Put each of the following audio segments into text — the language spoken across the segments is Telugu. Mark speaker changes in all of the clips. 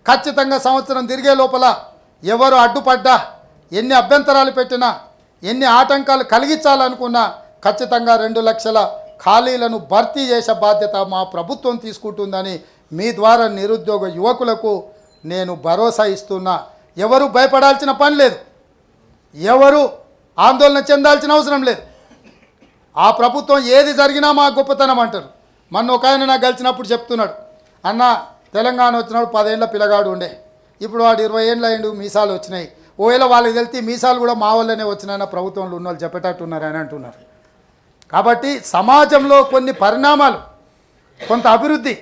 Speaker 1: ఖచ్చితంగా సంవత్సరం తిరిగే లోపల ఎవరు అడ్డుపడ్డా, ఎన్ని అభ్యంతరాలు పెట్టినా, ఎన్ని ఆటంకాలు కలిగించాలనుకున్నా ఖచ్చితంగా 2 లక్షల ఖాళీలను భర్తీ చేసే బాధ్యత మా ప్రభుత్వం తీసుకుంటుందని మీ ద్వారా నిరుద్యోగ యువకులకు నేను భరోసా ఇస్తున్నా. ఎవరు భయపడాల్సిన పని లేదు, ఎవరు ఆందోళన చెందాల్సిన అవసరం లేదు. ఆ ప్రభుత్వం ఏది జరిగినా మా గొప్పతనం అంటారు. మొన్న ఒక ఆయన నాకు కలిసినప్పుడు చెప్తున్నాడు, అన్న తెలంగాణ వచ్చినప్పుడు 10 ఏళ్ళ పిల్లగాడు ఉండే, ఇప్పుడు వాడు 20 ఏళ్ళు అయిండు, మీసాలు వచ్చినాయి. ఒకవేళ వాళ్ళకి తెలిసి మీసాలు కూడా మా వల్లనే వచ్చినాయన్న ప్రభుత్వంలో ఉన్న వాళ్ళు చెప్పేటట్టున్నారు అని అంటున్నారు. కాబట్టి సమాజంలో కొన్ని పరిణామాలు, కొంత అభివృద్ధి,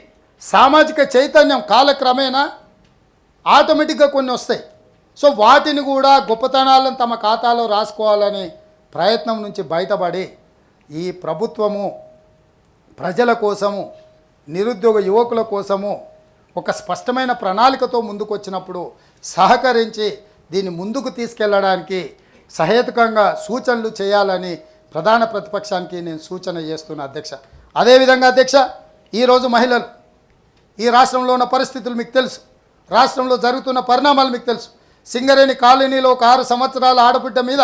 Speaker 1: సామాజిక చైతన్యం కాలక్రమేణా ఆటోమేటిక్గా కొన్ని వస్తాయి. సో వాటిని కూడా గొప్పతనాలను తమ ఖాతాలో రాసుకోవాలనే ప్రయత్నం నుంచి బయటపడి ఈ ప్రభుత్వము ప్రజల కోసము, నిరుద్యోగ యువకుల కోసము ఒక స్పష్టమైన ప్రణాళికతో ముందుకు వచ్చినప్పుడు సహకరించి దీన్ని ముందుకు తీసుకెళ్లడానికి సహేతుకంగా సూచనలు చేయాలని ప్రధాన ప్రతిపక్షానికి నేను సూచన చేస్తున్నా అధ్యక్ష. అదేవిధంగా అధ్యక్ష, ఈరోజు మహిళలు, ఈ రాష్ట్రంలో ఉన్న పరిస్థితులు మీకు తెలుసు, రాష్ట్రంలో జరుగుతున్న పరిణామాలు మీకు తెలుసు. సింగరేణి కాలనీలో ఒక 6 సంవత్సరాల ఆడబిడ్డ మీద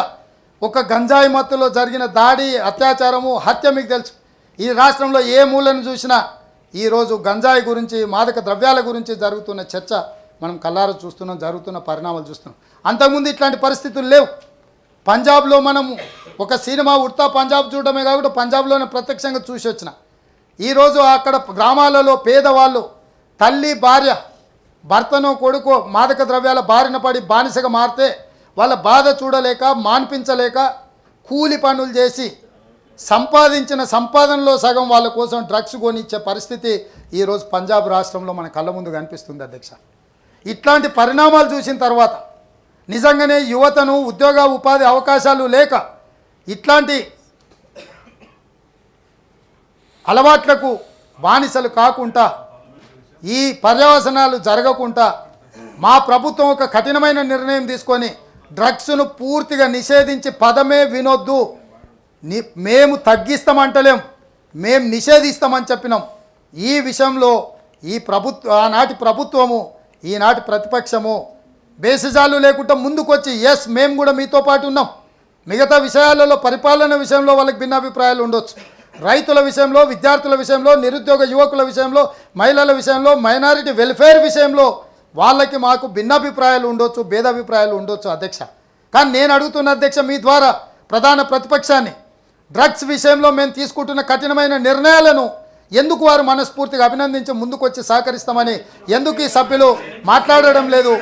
Speaker 1: ఒక గంజాయి మత్తులో జరిగిన దాడి, అత్యాచారము, హత్య మీకు తెలుసు. ఈ రాష్ట్రంలో ఏ మూలను చూసినా ఈరోజు గంజాయి గురించి, మాదక ద్రవ్యాల గురించి జరుగుతున్న చర్చ మనం కళ్ళారా చూస్తున్నాం, జరుగుతున్న పరిణామాలు చూస్తున్నాం. అంతకుముందు ఇట్లాంటి పరిస్థితులు లేవు. పంజాబ్లో మనం ఒక సినిమా ఉడతా పంజాబ్ చూడడమే కాకుండా పంజాబ్లోనే ప్రత్యక్షంగా చూసి వచ్చిన. ఈరోజు అక్కడ గ్రామాలలో పేదవాళ్ళు తల్లి, భార్య, భర్తనో కొడుకో మాదక ద్రవ్యాల బారిన పడి బానిసగా మారితే వాళ్ళ బాధ చూడలేక, మాన్పించలేక కూలి పనులు చేసి సంపాదించిన సంపాదనలో సగం వాళ్ళ కోసం డ్రగ్స్ కొనిచ్చే పరిస్థితి ఈరోజు పంజాబ్ రాష్ట్రంలో మన కళ్ళ ముందు కనిపిస్తుంది అధ్యక్ష. ఇట్లాంటి పరిణామాలు చూసిన తర్వాత నిజంగానే యువతను ఉద్యోగ ఉపాధి అవకాశాలు లేక ఇట్లాంటి అలవాట్లకు బానిసలు కాకుండా, ఈ పర్యవసనాలు జరగకుండా మా ప్రభుత్వం ఒక కఠినమైన నిర్ణయం తీసుకొని డ్రగ్స్ను పూర్తిగా నిషేధించి పదమే వినొద్దు, మేము తగ్గిస్తామంటలేం, మేము నిషేధిస్తామని చెప్పినాం. ఈ విషయంలో ఆనాటి ప్రభుత్వము, ఈనాటి ప్రతిపక్షము బేసిజాలు లేకుండా ముందుకొచ్చి ఎస్ మేము కూడా మీతో పాటు ఉన్నాం. మిగతా విషయాలలో పరిపాలన విషయంలో వాళ్ళకి భిన్నాభిప్రాయాలు ఉండొచ్చు, రైతుల విషయంలో, విద్యార్థుల విషయంలో, నిరుద్యోగ యువకుల విషయంలో, మహిళల విషయంలో, మైనారిటీ వెల్ఫేర్ విషయంలో వాళ్ళకి మాకు భిన్నాభిప్రాయాలు ఉండొచ్చు, భేదాభిప్రాయాలు ఉండొచ్చు అధ్యక్ష. కానీ నేను అడుగుతున్న అధ్యక్ష మీ ద్వారా ప్రధాన ప్రతిపక్షాన్ని, డ్రగ్స్ విషయంలో మేము తీసుకుంటున్న కఠినమైన నిర్ణయాలను ఎందుకు వారు మనస్ఫూర్తిగా అభినందించి ముందుకు వచ్చి సహకరిస్తామని ఎందుకు ఈ సభ్యులు మాట్లాడడం లేదు?